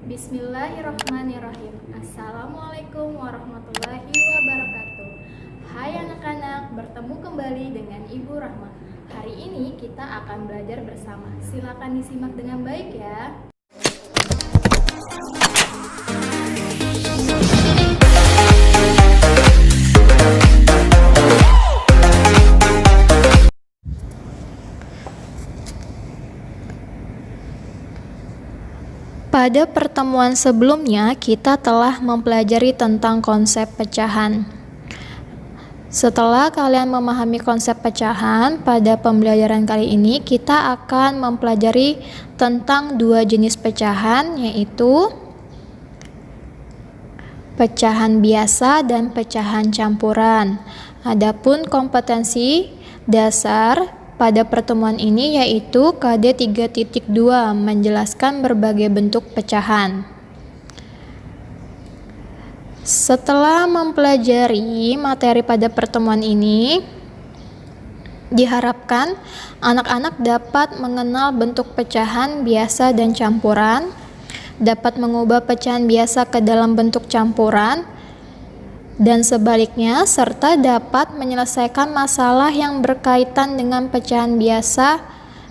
Bismillahirrahmanirrahim. Assalamualaikum warahmatullahi wabarakatuh. Hai anak-anak, bertemu kembali dengan Ibu Rahma. Hari ini kita akan belajar bersama. Silakan disimak dengan baik ya. Pada pertemuan sebelumnya, kita telah mempelajari tentang konsep pecahan. Setelah kalian memahami konsep pecahan, pada pembelajaran kali ini kita akan mempelajari tentang dua jenis pecahan, yaitu pecahan biasa dan pecahan campuran. Adapun kompetensi dasar pada pertemuan ini yaitu KD 3.2 menjelaskan berbagai bentuk pecahan. Setelah mempelajari materi pada pertemuan ini, diharapkan anak-anak dapat mengenal bentuk pecahan biasa dan campuran, dapat mengubah pecahan biasa ke dalam bentuk campuran, dan sebaliknya, serta dapat menyelesaikan masalah yang berkaitan dengan pecahan biasa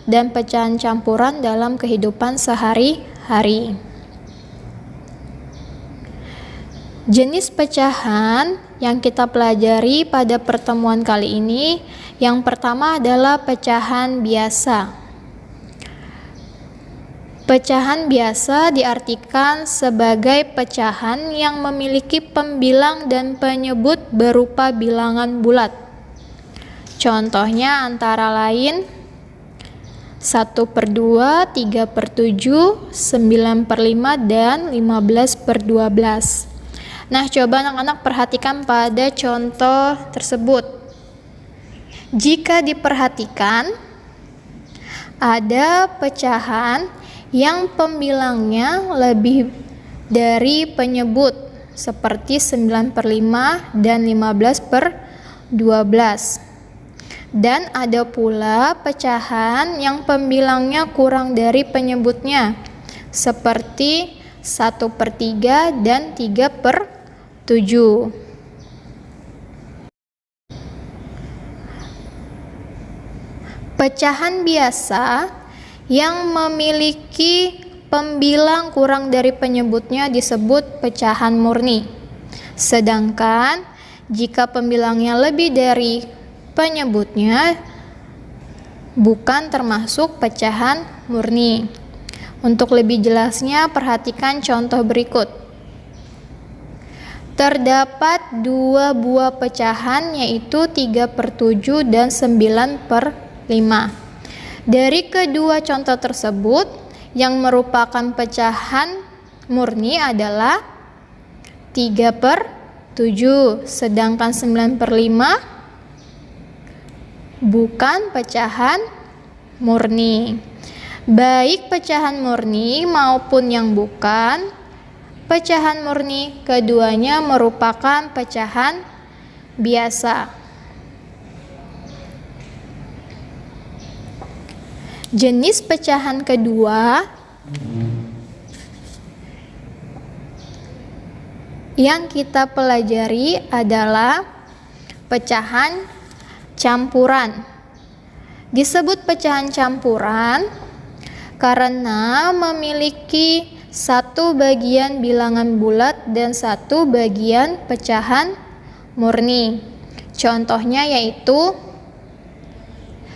dan pecahan campuran dalam kehidupan sehari-hari. Jenis pecahan yang kita pelajari pada pertemuan kali ini, yang pertama adalah pecahan biasa. Pecahan biasa diartikan sebagai pecahan yang memiliki pembilang dan penyebut berupa bilangan bulat. Contohnya antara lain 1/2, 3/7, 9/5, dan 15/12. Nah, coba anak-anak perhatikan pada contoh tersebut. Jika diperhatikan, ada pecahan yang pembilangnya lebih dari penyebut seperti 9/5 dan 15/12. Dan ada pula pecahan yang pembilangnya kurang dari penyebutnya seperti 1/3 dan 3/7. Pecahan biasa yang memiliki pembilang kurang dari penyebutnya disebut pecahan murni. Sedangkan jika pembilangnya lebih dari penyebutnya bukan termasuk pecahan murni. Untuk lebih jelasnya, perhatikan contoh berikut. Terdapat dua buah pecahan yaitu 3/7 dan 9/5. Dari kedua contoh tersebut, yang merupakan pecahan murni adalah 3/7, sedangkan 9/5 bukan pecahan murni. Baik pecahan murni maupun yang bukan pecahan murni, keduanya merupakan pecahan biasa. Jenis pecahan kedua yang kita pelajari adalah pecahan campuran. Disebut pecahan campuran karena memiliki satu bagian bilangan bulat dan satu bagian pecahan murni. Contohnya yaitu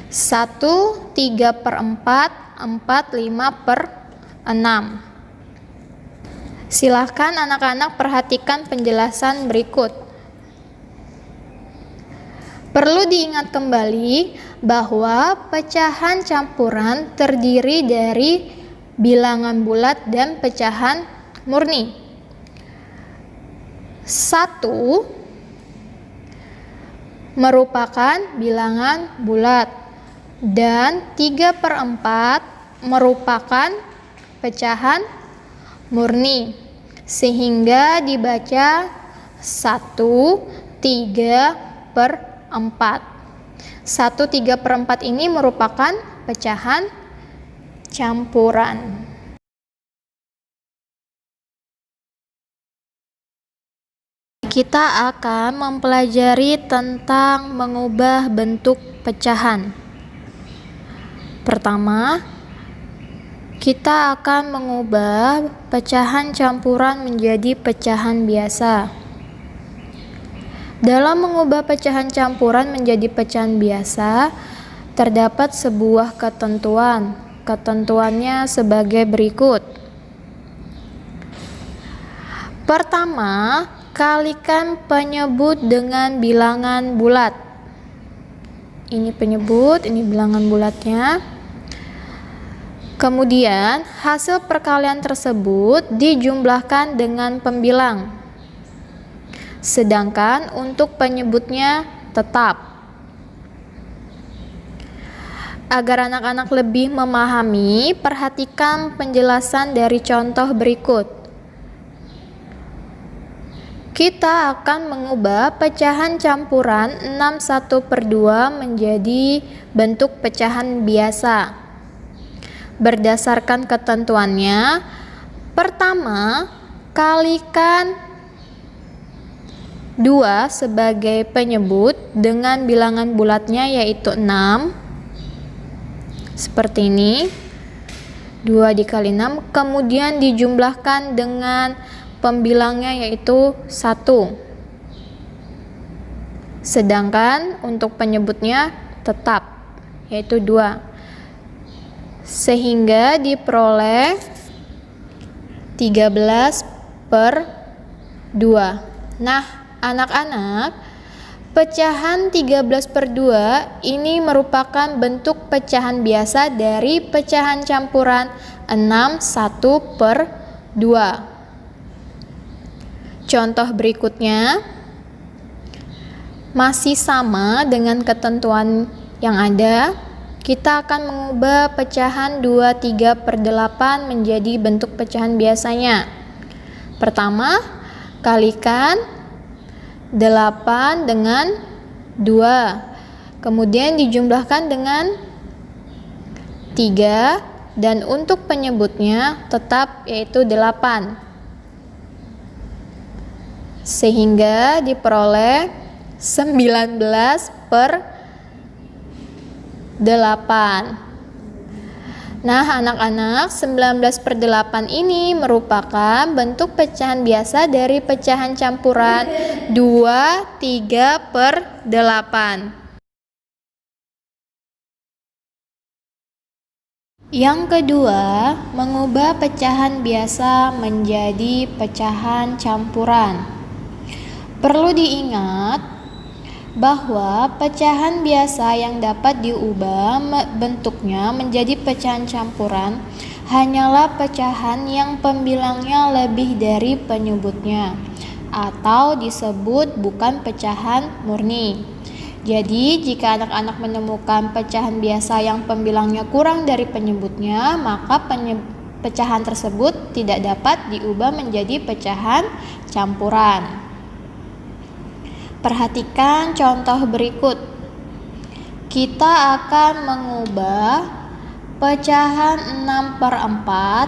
1, 3/4, 4, 5/6. Silahkan anak-anak perhatikan penjelasan berikut. Perlu diingat kembali bahwa pecahan campuran terdiri dari bilangan bulat dan pecahan murni. 1 merupakan bilangan bulat dan 3/4 merupakan pecahan murni, sehingga dibaca 1, 3/4. 1, 3/4 ini merupakan pecahan campuran. kita akan mempelajari tentang mengubah bentuk pecahan. Pertama, kita akan mengubah pecahan campuran menjadi pecahan biasa. Dalam mengubah pecahan campuran menjadi pecahan biasa, terdapat sebuah ketentuan. Ketentuannya sebagai berikut. Pertama, kalikan penyebut dengan bilangan bulat. Ini penyebut, ini bilangan bulatnya. Kemudian, hasil perkalian tersebut dijumlahkan dengan pembilang. Sedangkan untuk penyebutnya tetap. Agar anak-anak lebih memahami, perhatikan penjelasan dari contoh berikut. Kita akan mengubah pecahan campuran 6/1/2 menjadi bentuk pecahan biasa. Berdasarkan ketentuannya, pertama, kalikan 2 sebagai penyebut dengan bilangan bulatnya yaitu 6. Seperti ini, 2 dikali 6, kemudian dijumlahkan dengan pembilangnya yaitu 1. Sedangkan untuk penyebutnya tetap, yaitu 2. Sehingga diperoleh 13/2. Nah, anak-anak, pecahan 13/2 ini merupakan bentuk pecahan biasa dari pecahan campuran 6/1/2. Contoh berikutnya masih sama dengan ketentuan yang ada. Kita akan mengubah pecahan 23/8 menjadi bentuk pecahan biasanya. Pertama, kalikan 8 dengan 2, kemudian dijumlahkan dengan 3, dan untuk penyebutnya tetap yaitu 8. Sehingga diperoleh 19/8. Nah, anak-anak, 19/8 ini merupakan bentuk pecahan biasa dari pecahan campuran 23/8. Yang kedua, mengubah pecahan biasa menjadi pecahan campuran. Perlu diingat bahwa pecahan biasa yang dapat diubah bentuknya menjadi pecahan campuran hanyalah pecahan yang pembilangnya lebih dari penyebutnya, atau disebut bukan pecahan murni. Jadi, jika anak-anak menemukan pecahan biasa yang pembilangnya kurang dari penyebutnya, maka pecahan tersebut tidak dapat diubah menjadi pecahan campuran. Perhatikan contoh berikut. Kita akan mengubah pecahan 6/4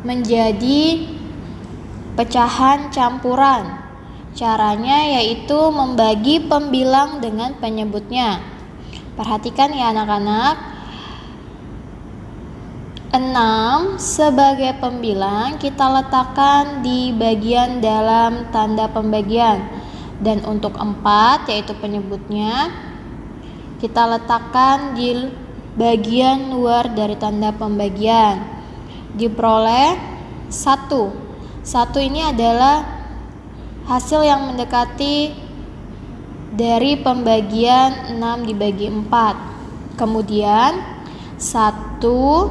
menjadi pecahan campuran. Caranya yaitu membagi pembilang dengan penyebutnya. Perhatikan ya anak-anak. 6 sebagai pembilang kita letakkan di bagian dalam tanda pembagian. Dan untuk 4 yaitu penyebutnya kita letakkan di bagian luar dari tanda pembagian. Diperoleh 1. 1 ini adalah hasil yang mendekati dari pembagian 6 dibagi 4. Kemudian 1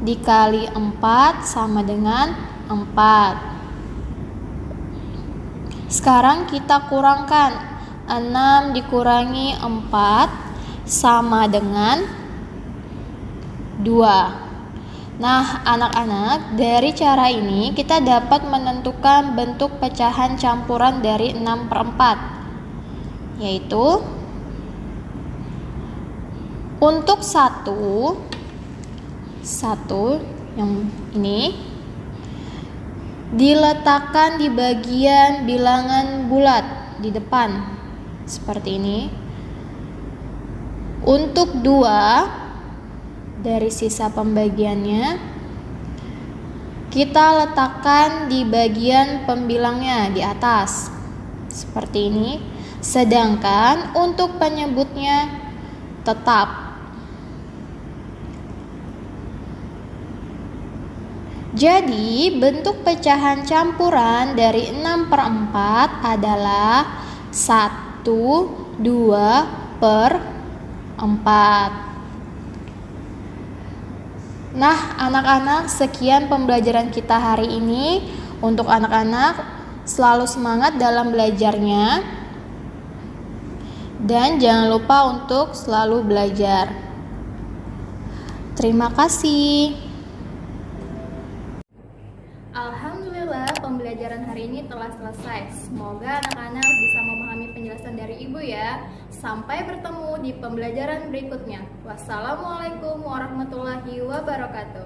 dikali 4 sama dengan 4. Sekarang kita kurangkan 6 dikurangi 4 sama dengan 2. Nah, anak-anak, dari cara ini kita dapat menentukan bentuk pecahan campuran dari 6/4, yaitu untuk 1 yang ini diletakkan di bagian bilangan bulat. di depan seperti ini. Untuk 2 dari sisa pembagiannya kita letakkan di bagian pembilangnya di atas seperti ini. Sedangkan untuk penyebutnya tetap. Jadi bentuk pecahan campuran dari 6/4 adalah 1, 2/4. Nah, anak-anak, sekian pembelajaran kita hari ini. Untuk anak-anak, selalu semangat dalam belajarnya. Dan jangan lupa untuk selalu belajar. Terima kasih. Alhamdulillah, pembelajaran hari ini telah selesai. Semoga anak-anak bisa memahami penjelasan dari Ibu ya. Sampai bertemu di pembelajaran berikutnya. Wassalamualaikum warahmatullahi wabarakatuh.